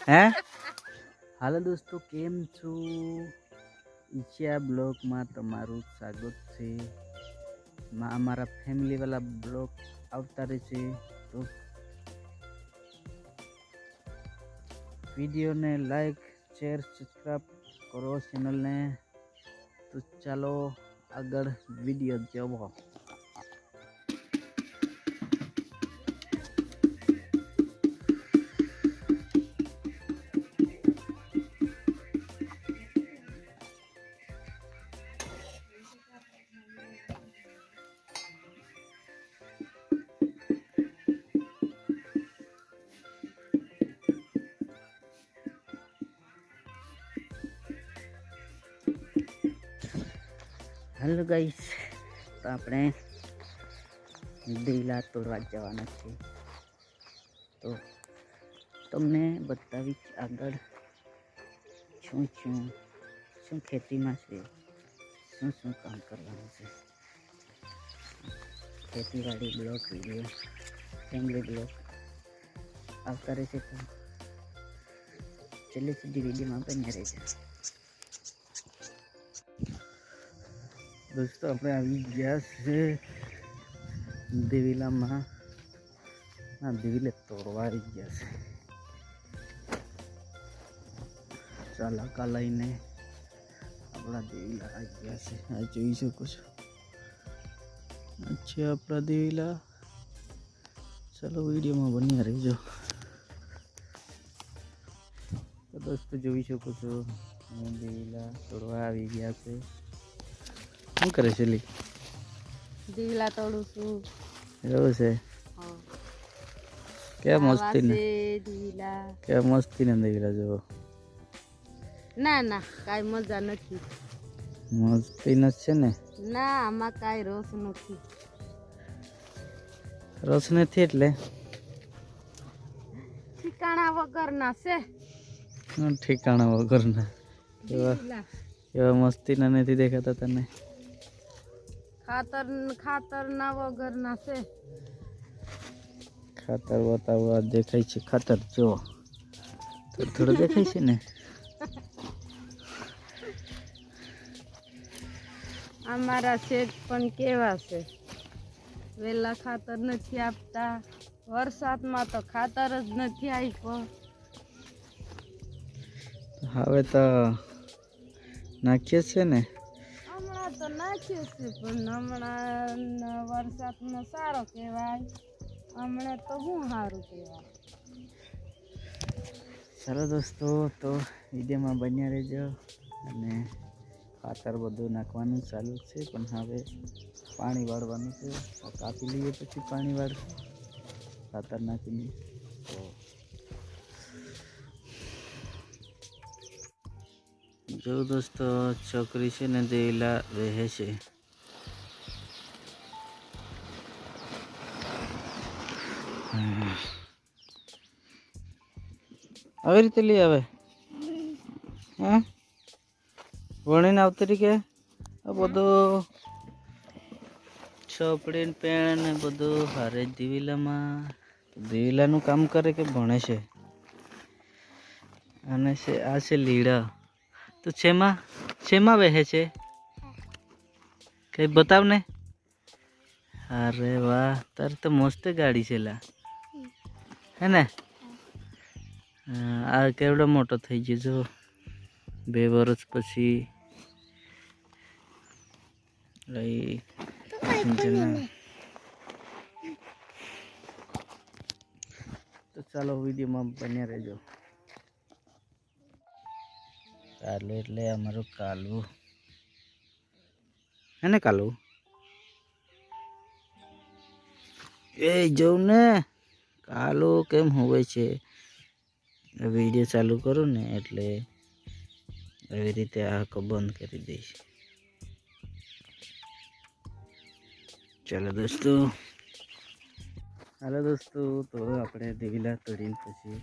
હે હાલો દોસ્તો, કેમ છો? ઈચ્છા બ્લોગમાં તમારું સ્વાગત છે. અમારા ફેમિલી વાળા બ્લોગ આવતા રહેશે, તો વિડીયોને લાઈક શેર સબસ્ક્રાઈબ કરો ચેનલને. તો ચાલો આગળ વિડીયો જોવો. હેલો ગાઈસ, તો આપણે દિલા તોડવા જવાના છે. તો તમને બતાવીશ આગળ શું ખેતીમાં છે, શું કામ કરવાનું છે. ખેતીવાડી બ્લોગ વિડીયો, ફેમિલી બ્લોગ આવતા રહેશે. તો છેલ્લે સુધી વિડીયોમાં બન્યા રહેજો. દોસ્તો, આપણે આવી ગયા છે દેવીલામાં. દેવીલે તોડવા આવી ગયા છે. ચાલાકા લઈને આપણા દેવીલા આવી ગયા છે. આ જોઈ શકો છો, અચ્છા આપણા દેવીલા. ચાલો વિડીયોમાં બન્યા રહેજો. તો દોસ્તો જોઈ શકો છો, દેવીલા તોડવા આવી ગયા છે. શું કરે છે લી? દીવલા તોડું છું. એવું છે? કેમ મસ્તી ને દીવલા? કેમ મસ્તી ને દેવીલા જોવો? ના ના, કાંઈ મજા નથી. મસ્તી ન છે ને? ના, આમાં કાંઈ રસ નથી. રસ નથી એટલે ઠીકાણા વગરના છે. ઠીકાણા વગરના એવા મસ્તી ના નથી દેખાતા તને? ખાતર ના વગરના છે. ખાતર બતાવવા દેખાય છે. ખાતર જો થોડું દેખાય છે ને. અમારા શેઠ પણ કેવા છે, વેલા ખાતર નથી આપતા. વરસાદમાં તો ખાતર જ નથી આપ્યો. હવે તો નાખીએ છે ને. હમણાં તો નાખ્યું છે, પણ હમણાં વરસાદમાં સારો કહેવાય. હમણાં તો શું સારું કહેવાય. ચાલો દોસ્તો, તો વિડીયોમાં બન્યા રહેજો. અને ખાતર બધું નાખવાનું ચાલુ છે, પણ હવે પાણી વાળવાનું છે. કાપી લઈએ પછી પાણી વાળશું, ખાતર નાખીને. તો જો દોસ્તો, છોકરી છે ને દેવીલા રહે છે. આવી રીતે લઈ આવે. હા, વણીને આવતી રહી કે આ બધું ચોપડી ને પેણ ને બધું હારે દિવીલામાં. દિવીલાનું કામ કરે કે ભણે છે? અને આ છે લીડા. તો શેમાં બેસે છે? કઈ બતાવ ને. અરે વાહ, તારે તો મસ્ત ગાડી છે લા, હે ને? આ કેવડો મોટો થઈ ગયો જો, 2 વર્ષ પછી. તો ચાલો વિડીયોમાં બન્યા રહેજો. કાલુ એટલે અમારું કાલવું, હે ને કાલવું? એ જોઉં ને કાલુ કેમ હોય છે. વિડીયો ચાલુ કરું ને એટલે એવી રીતે આંખો બંધ કરી દઈશ. ચાલો દોસ્તો, તો આપણે દેવીલા તોડીને પછી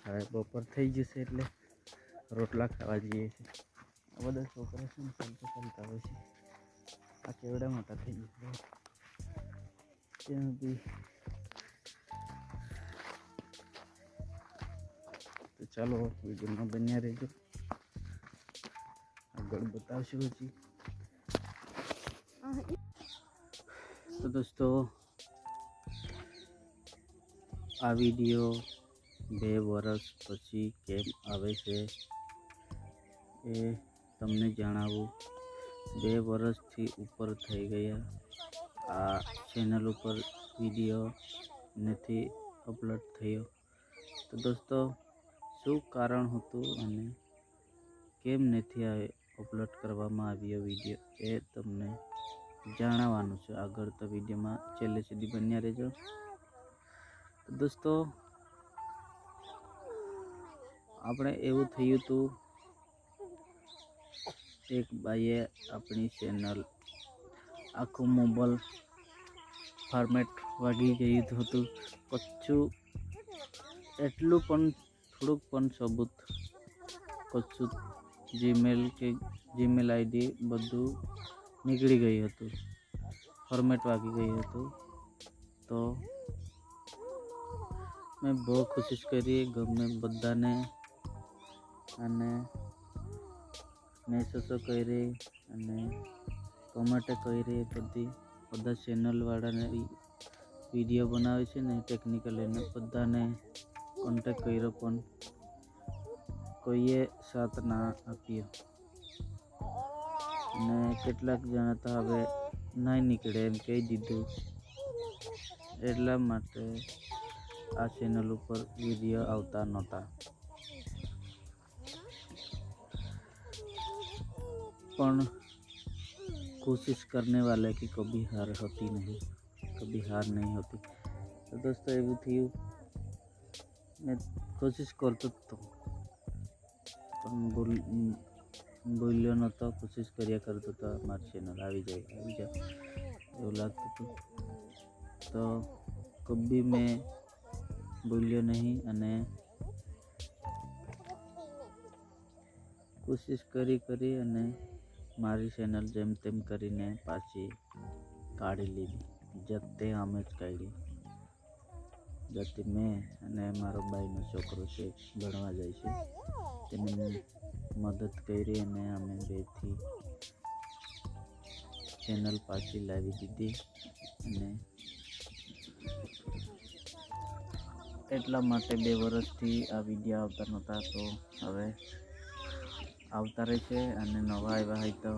હવે બપોર થઈ જશે એટલે રોટલા ખાવા જઈએ છીએ. આ બધા છોકરા શું ચાલતા હોય છે. આ કેવડા મોટા થઈ ગયા ત્યાં બી. તો ચાલો વિડીયોમાં બન્યા રહેજો, આગળ બતાવશું હજી. તો દોસ્તો આ વિડીયો 2 વર્ષ પછી કેમ આવે છે એ તમને જણાવું. 2 વર્ષથી ઉપર થઈ ગયા આ ચેનલ ઉપર વિડીયો નથી અપલોડ થયો. તો દોસ્તો શું કારણ હતું અને કેમ નથી અપલોડ કરવામાં આવ્યો વિડીયો એ તમને જણાવવાનું છે આગળ. તો વિડીયોમાં છેલ્લે સુધી બન્યા રહેજો. તો દોસ્તો આપણે એવું થયું હતું, એક ભાઈએ આપણી ચેનલ આખું મોબાઈલ ફોર્મેટ વાગી ગયું હતું. કચ્છું એટલું પણ થોડુંક પણ સબૂત કચ્છું જીમેલ આઈડી બધું નીકળી ગયું હતું, ફોર્મેટ વાગી ગયું હતું. તો મેં બહુ કોશિશ કરી ગમે બધાને અને મેસેજો કરી અને કમેન્ટ કરી, બધા ચેનલવાળાને વિડીયો બનાવે છે ને ટેકનિકલ એને બધાને કોન્ટેક કર્યો પણ કોઈએ સાથ ના આપ્યો. અને કેટલાક જણા તો હવે નહીં નીકળે એમ કહી દીધું. એટલા માટે આ ચેનલ ઉપર વિડીયો આવતા નહોતા. પણ कोशिश करने वाले की कभी हार होती नहीं, कभी हार नहीं होती. तो दोस्तों એવું થયું, મેં કોશિશ કરતો હતો પણ બોલ્યો નહોતો. કોશિશ કર્યા કરતો હતો મારી ચેનલ આવી જાય એવું લાગતું હતું. તો કભી મેં બોલ્યો નહીં અને કોશિશ કરી અને મારી ચેનલ જેમ તેમ કરીને પાછી કાઢી લીધી. જતે અમે જ કાઢી. જતે મેં અને મારો ભાઈનો છોકરો છે ભણવા જાય છે તેને મદદ કરી અને અમે બેથી ચેનલ પાછી લાવી દીધી. અને એટલા માટે 2 વર્ષથી આ વિડીયો આવતા નહોતા. તો હવે આવતા રહેશે. અને નવા આવ્યા હોય તો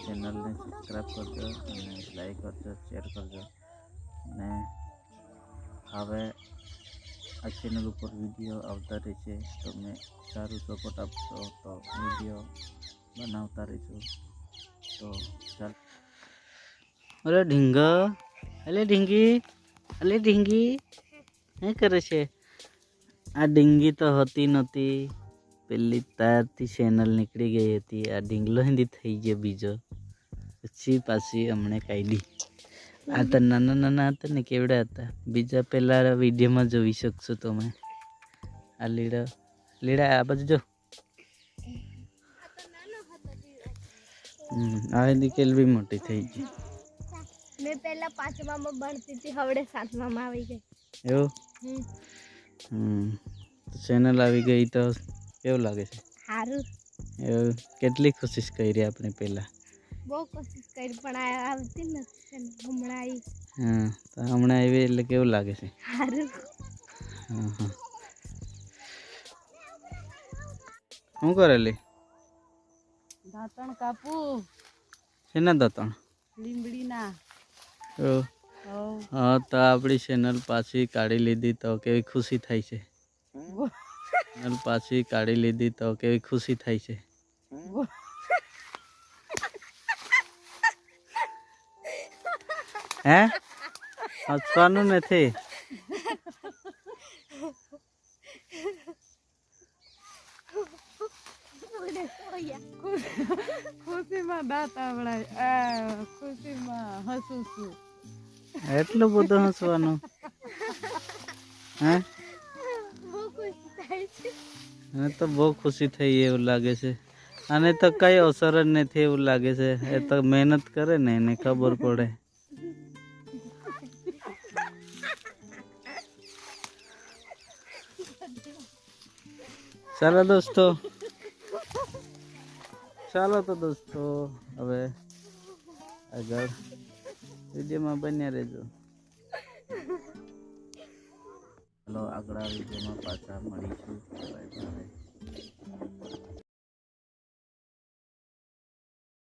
ચેનલને સબસ્ક્રાઈબ કરજો અને લાઈક કરજો, શેર કરજો. અને હવે આ ચેનલ ઉપર વિડીયો આવતા રહેશે. તમે સારું સપોર્ટ આપશો તો વિડીયો બનાવતા રહીશું. તો ચાલ. અરે ઢીંગા, અલે ઢીંગી શું કરે છે? આ ઢીંગી તો હતી નહોતી, પેલી તારથી ચેનલ નીકળી ગઈ હતી. આ ઢીંગલો હિન્દી થઈ ગયો બીજો, પછી પાછી હમણે કાઢી. આ તો નાના હતા ને કેવડા હતા. બીજા પહેલાં વિડીયોમાં જોઈ શકશો તમે. આ લીડા આ બાજુ જો. આ હિન્દી કેલવી મોટી થઈ ગઈ. મેં પહેલા 5મામાં ભણતી હતી, હવે 7મામાં આવી ગઈ. એવું ચેનલ આવી ગઈ તો કેવું લાગે છે? સારું. એવું કેટલી કોશિશ કરી આપણે પહેલાં? બહુ કોશિશ કરી પણ આવતી નથી. હમણાં આવી. હા, તો હમણાં આવી એટલે કેવું લાગે છે? સારું. હા. શું કરેલી? દાંતણ કાપું. શેના દાંતણ? લીંબડીના. હા, તો આપણી ચેનલ પાછી કાઢી લીધી તો કેવી ખુશી થાય છે? ચેનલ પાછી કાઢી લીધી તો કેવી ખુશી થાય છે? હે? હસવાનું નથી. ખુશીમાં દાંત આવડાય, ખુશીમાં હસું છું. એટલું બધું હસવાનું? હે? મને તો બહુ ખુશી થઈ એવું લાગે છે. આને તો કઈ અસર જ નથી એવું લાગે છે. એ તો મહેનત કરે ને એને ખબર પડે. ચાલો તો દોસ્તો હવે આગળ વિડીયોમાં બન્યા રહેજો. ચાલો આગળ વિડીયોમાં પાછા મળીશું. Bye bye.